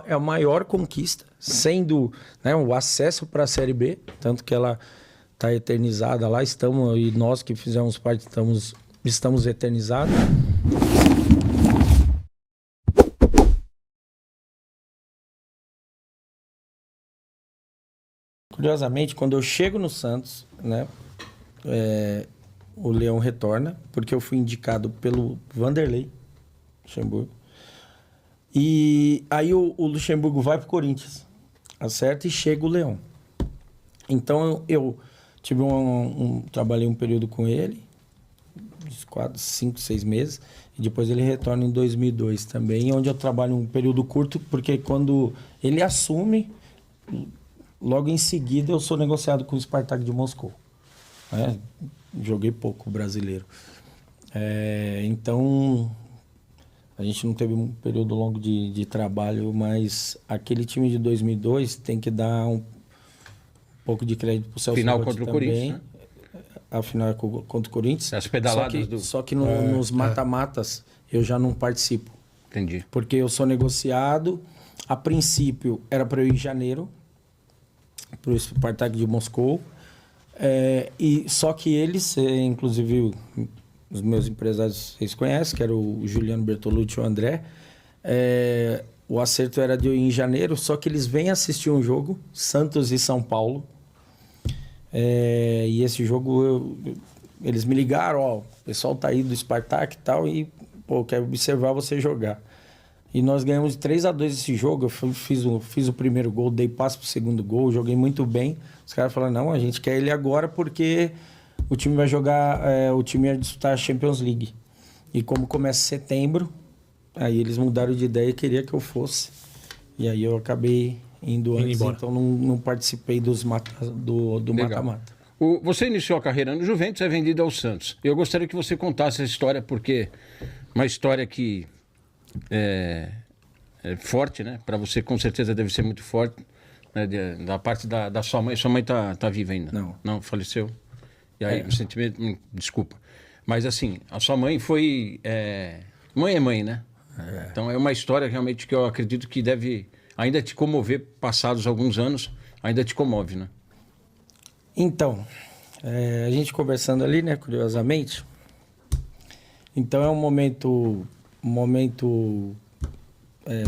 É a maior conquista, sendo, né, o acesso para a Série B, tanto que ela está eternizada lá, estamos, e nós que fizemos parte estamos eternizados. Curiosamente, quando eu chego no Santos, né, o Leão retorna, porque eu fui indicado pelo Vanderlei Luxemburgo. E aí o Luxemburgo vai para o Corinthians, acerta, e chega o Leão. Então eu tive trabalhei um período com ele, uns 4, 5, 6 meses, e depois ele retorna em 2002 também, onde eu trabalho um período curto, porque quando ele assume, logo em seguida eu sou negociado com o Spartak de Moscou. Né? Joguei pouco brasileiro. Então, a gente não teve um período longo de trabalho, mas aquele time de 2002 tem que dar um pouco de crédito para o Celso Final Rotti contra o também. Corinthians, né? A final é contra o Corinthians. As pedaladas só que nos mata-matas eu já não participo. Entendi. Porque eu sou negociado. A princípio era para eu ir em janeiro para o Spartak de Moscou. Só que eles, inclusive os meus empresários, vocês conhecem, que era o Juliano Bertolucci e o André. O acerto era de eu ir em janeiro, só que eles vêm assistir um jogo, Santos e São Paulo. E esse jogo, eles me ligaram, ó, o pessoal tá aí do Spartak e tal, e, pô, quero observar você jogar. E nós ganhamos 3-2 esse jogo, eu fiz o primeiro gol, dei passe pro segundo gol, joguei muito bem. Os caras falaram, não, a gente quer ele agora porque o time vai jogar, o time ia disputar a Champions League. E como começa em setembro, aí eles mudaram de ideia e queria que eu fosse. E aí eu acabei indo antes, então não participei do mata-mata. Você iniciou a carreira no Juventus, é vendido ao Santos. Eu gostaria que você contasse essa história, porque uma história que é forte, né? Para você, com certeza, deve ser muito forte, né? Da parte da sua mãe. Sua mãe tá viva ainda? Não. Não, faleceu? E aí, o sentimento... Desculpa. Mas, assim, a sua mãe foi... Mãe é mãe, né? Então, é uma história, realmente, que eu acredito que deve ainda te comover, passados alguns anos, ainda te comove, né? Então, a gente conversando ali, né, curiosamente, então é um momento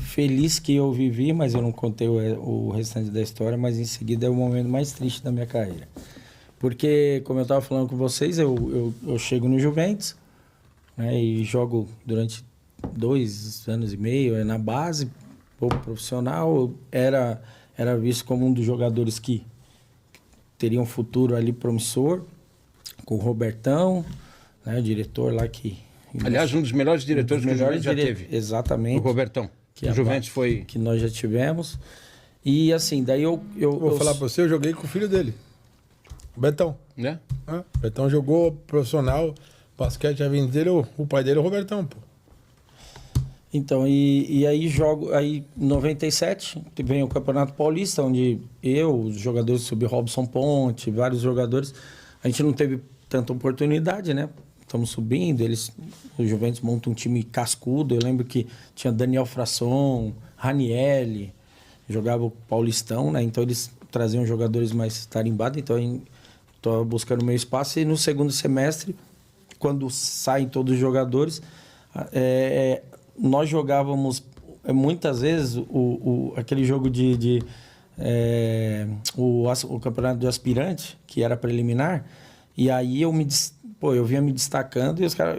feliz que eu vivi, mas eu não contei o restante da história, mas em seguida é o momento mais triste da minha carreira. Porque, como eu estava falando com vocês, eu chego no Juventus, né, e jogo durante 2 anos e meio, na base, pouco profissional, era visto como um dos jogadores que teria um futuro ali promissor, com o Robertão, né, o diretor lá que... Aliás, um dos melhores diretores que o Juventus já teve. Exatamente. O Robertão. Que o Juventus foi... Que nós já tivemos. E assim, daí eu vou falar pra você, eu joguei com o filho dele. O Betão. Né? O Betão jogou profissional, basquete, a vida dele, o pai dele é o Robertão, pô. Então, e aí aí em 97, vem o Campeonato Paulista, onde os jogadores subi Robson Ponte, vários jogadores, a gente não teve tanta oportunidade, né? Estamos subindo, o Juventus monta um time cascudo, eu lembro que tinha Daniel Frasson, Ranielli, jogava o Paulistão, né? Então eles traziam jogadores mais tarimbados, então estou buscando meu espaço, e no segundo semestre, quando saem todos os jogadores, nós jogávamos muitas vezes aquele jogo o campeonato de aspirante, que era preliminar, e aí eu vinha me destacando, e os caras,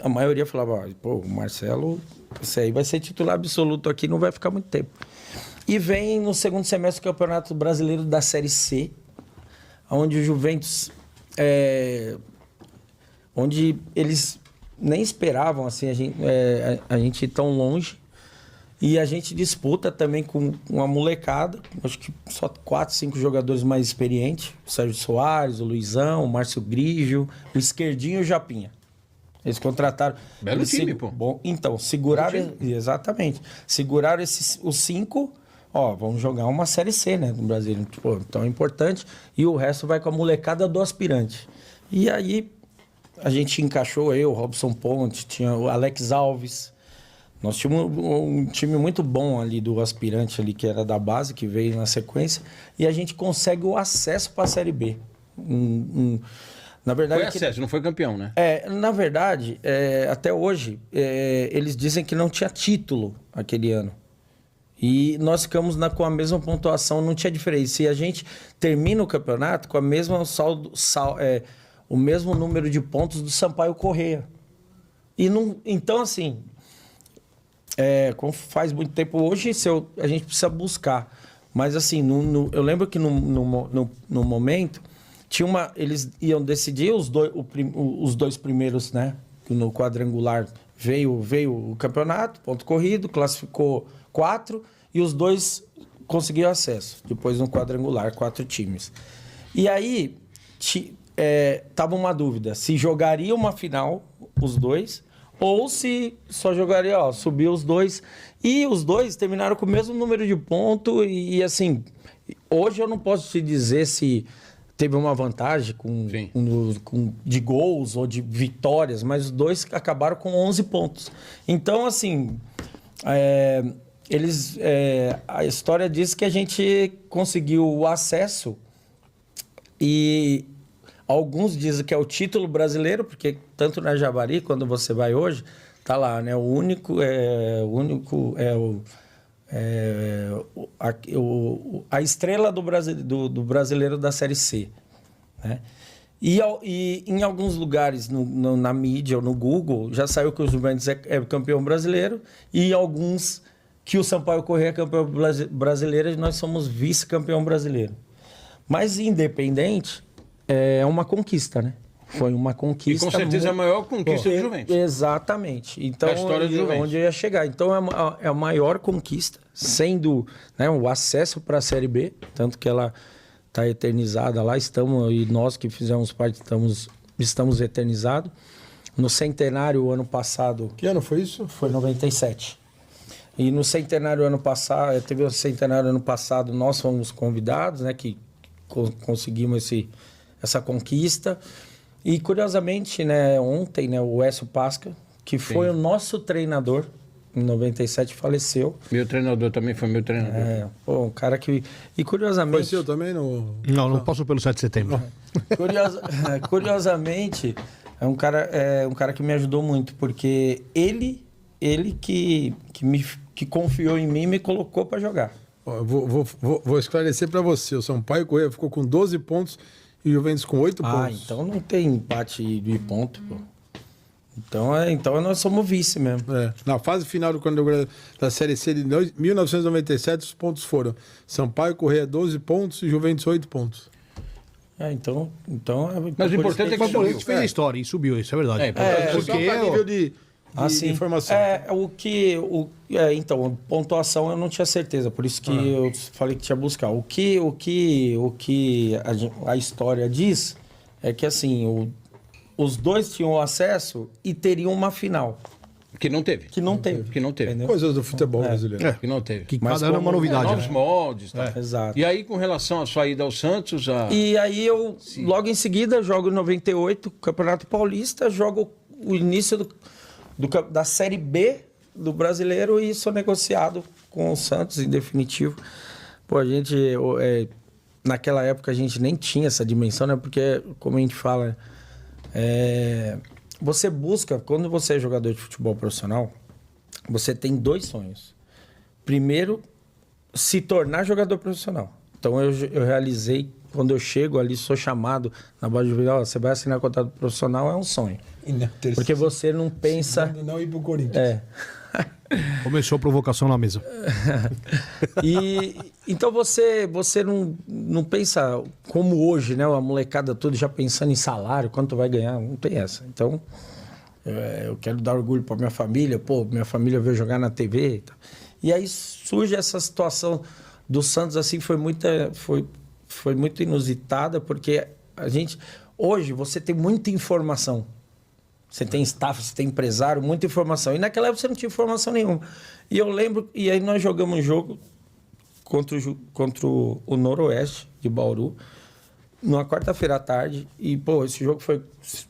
a maioria falava, pô, o Marcelo, esse aí vai ser titular absoluto aqui, não vai ficar muito tempo. E vem no segundo semestre o Campeonato Brasileiro da Série C, onde o Juventus, onde eles nem esperavam assim, a gente ir tão longe, e a gente disputa também com uma molecada, acho que só 4, 5 jogadores mais experientes, o Sérgio Soares, o Luizão, o Márcio Grigio, o Esquerdinho e o Japinha. Eles contrataram... Belo time, pô. Bom, então, seguraram... Exatamente. Seguraram os 5... Ó, vamos jogar uma Série C, né, no Brasil. Pô, então é importante. E o resto vai com a molecada do aspirante. E aí, a gente encaixou o Robson Ponte, tinha o Alex Alves, Nós tínhamos um time muito bom ali do aspirante ali, que era da base, que veio na sequência, e a gente consegue o acesso para a Série B. Na verdade, Foi acesso, não foi campeão, né? na verdade, até hoje, eles dizem que não tinha título aquele ano. E nós ficamos com a mesma pontuação, não tinha diferença. E a gente termina o campeonato com a mesma o mesmo número de pontos do Sampaio Corrêa. E não, então, assim, como faz muito tempo hoje, a gente precisa buscar. Mas, assim, eu lembro que no momento, eles iam decidir os dois primeiros, né? No quadrangular veio o campeonato, ponto corrido, classificou 4 e os 2 conseguiram acesso. Depois no quadrangular, 4 times. E aí, tava uma dúvida, se jogaria uma final, os 2, ou se só jogaria, subiu os 2. E os 2 terminaram com o mesmo número de pontos e assim, hoje eu não posso te dizer se teve uma vantagem de gols ou de vitórias, mas os 2 acabaram com 11 pontos. Então, assim, a história diz que a gente conseguiu o acesso e alguns dizem que é o título brasileiro, porque tanto na Javari, quando você vai hoje, tá lá, né? A estrela do brasileiro da Série C, né? E em alguns lugares na mídia ou no Google já saiu que o Juventus é campeão brasileiro e em alguns que o Sampaio Corrêa é campeão brasileiro e nós somos vice-campeão brasileiro. Mas independente, é uma conquista, né? Foi uma conquista. E com certeza é a maior conquista do Juventus. Exatamente. Então, a história do Juventus. Onde eu ia chegar. Então, é a maior conquista, sendo, né, o acesso para a Série B, tanto que ela está eternizada lá, e nós que fizemos parte estamos eternizados. No centenário, ano passado... Que ano foi isso? Foi 97. E no centenário ano passado, teve o centenário ano passado, nós fomos convidados, né, que conseguimos essa conquista. E curiosamente, né, ontem, né, o Écio Pasca, que foi o nosso treinador, em 97, faleceu. Meu treinador também foi meu treinador. Um cara que... E curiosamente... Foi seu também? Não passou pelo 7 de setembro. Curiosamente, é um cara que me ajudou muito, porque ele que confiou em mim e me colocou para jogar. Vou esclarecer para você. O Sampaio Corrêa ficou com 12 pontos e o Juventus com 8 pontos. Então não tem empate de ponto, pô. Então nós somos vice mesmo. Na fase final da Série C de 1997, os pontos foram Sampaio Corrêa 12 pontos e Juventus 8 pontos. Mas o importante é que subiu. Fez a história e subiu, isso é verdade. Porque nível de informação. Então, pontuação eu não tinha certeza, por isso que eu falei que tinha buscar. O que a história diz é que assim, os 2 tinham acesso e teriam uma final. Que não teve. Entendeu? Coisas do futebol brasileiro. Que não teve. Que cada ano é uma novidade. Novos moldes. Tá? Exato. E aí, com relação à sua ida ao Santos... E aí eu, logo em seguida, jogo em 98, Campeonato Paulista, jogo o início da Série B do Brasileiro e sou negociado com o Santos, em definitivo. Pô, a gente... naquela época a gente nem tinha essa dimensão, né? Porque, como a gente fala... você busca, quando você é jogador de futebol profissional, você tem 2 sonhos. Primeiro, se tornar jogador profissional. Então eu realizei, quando eu chego ali, sou chamado na base de você vai assinar contrato profissional, é um sonho. Porque você não pensa... Não ir pro Corinthians. Começou a provocação na mesa. Então você não pensa como hoje, né? A molecada toda já pensando em salário, quanto vai ganhar, não tem essa. Então, eu quero dar orgulho para minha família, minha família veio jogar na TV. E aí surge essa situação do Santos, assim, foi muito inusitada, porque hoje você tem muita informação. Você tem staff, você tem empresário, muita informação. E naquela época você não tinha informação nenhuma. E eu lembro, e aí nós jogamos um jogo contra o Noroeste de Bauru, numa quarta-feira à tarde. E, esse jogo foi, se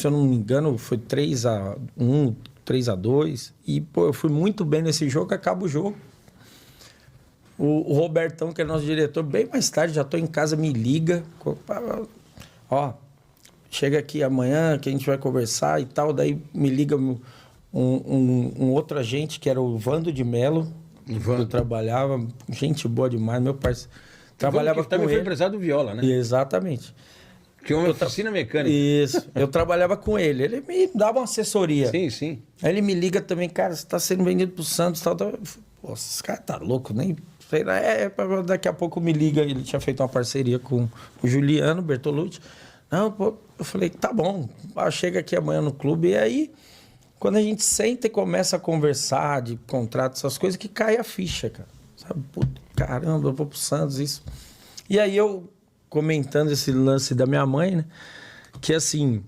eu não me engano, foi 3-1, 3-2. E, pô, eu fui muito bem nesse jogo, acaba o jogo. O Robertão, que é nosso diretor, bem mais tarde, já tô em casa, me liga. Ó, chega aqui amanhã que a gente vai conversar e tal. Daí me liga um outro agente, que era o Vando de Mello, que eu trabalhava. Gente boa demais, meu parceiro. Trabalhava que também com foi ele. empresário do Viola, né? Exatamente. Que é uma oficina mecânica. Isso. Eu trabalhava com ele. Ele me dava uma assessoria. Sim, sim. Aí ele me liga também, cara, você tá sendo vendido pro Santos e tal. Pô, esse cara tá louco, nem sei lá. Daqui a pouco me liga. Ele tinha feito uma parceria com o Juliano Bertolucci. Não, pô, eu falei, tá bom, chega aqui amanhã no clube. E aí, quando a gente senta e começa a conversar de contrato, essas coisas, que cai a ficha, cara. Sabe, pô, caramba, eu vou pro Santos, isso. E aí eu, comentando esse lance da minha mãe, né? Que assim,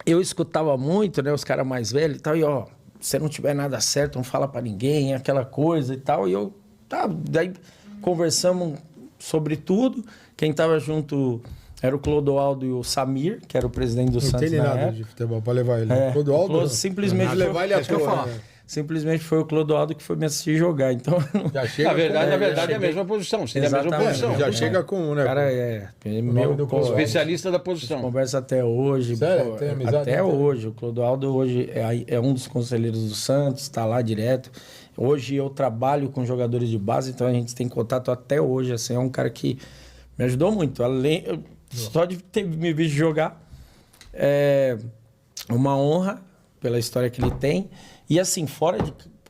eu escutava muito, né? Os caras mais velhos e tal, e ó, se não tiver nada certo, não fala pra ninguém, aquela coisa e tal. E eu, tá, daí conversamos sobre tudo. Quem tava junto era o Clodoaldo e o Samir, que era o presidente do Santos. Não tem na nada época. de futebol pra levar ele. É, Clodoaldo, simplesmente levar ele a que eu toa, falar. né? simplesmente foi o Clodoaldo que foi me assistir jogar. Então, Já chega Na verdade, com, é a mesma posição. Seria a mesma Exatamente. posição. já chega com, né? o cara é nome meu do pô, Clodoaldo. Especialista da posição. conversa até hoje. Sério? pô, Tem amizade até até hoje. O Clodoaldo hoje é um dos conselheiros do Santos, está lá direto. Hoje eu trabalho com jogadores de base, então a gente tem contato até hoje. Assim, é um cara que me ajudou muito. Só de ter me visto jogar, é uma honra pela história que ele tem. E assim, fora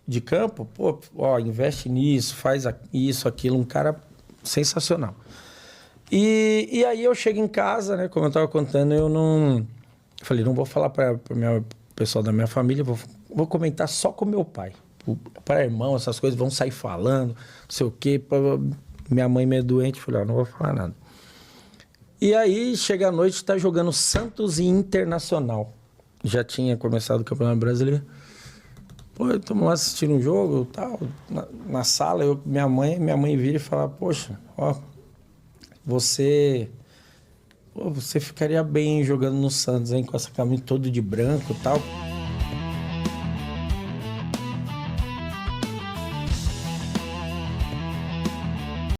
de campo, pô, ó, investe nisso, faz isso, aquilo. Um cara sensacional. E aí eu chego em casa, né? Como eu estava contando, eu falei, não vou falar para o pessoal da minha família, vou comentar só com meu pai. Para irmão, essas coisas vão sair falando, não sei o quê. Minha mãe meio doente, falei, não vou falar nada. E aí, chega a noite, tá jogando Santos e Internacional. Já tinha começado o Campeonato Brasileiro. Pô, estamos lá assistindo um jogo, tal, na sala, minha mãe vira e fala, poxa, ó, você ficaria bem jogando no Santos, hein, com essa camisa toda de branco e tal.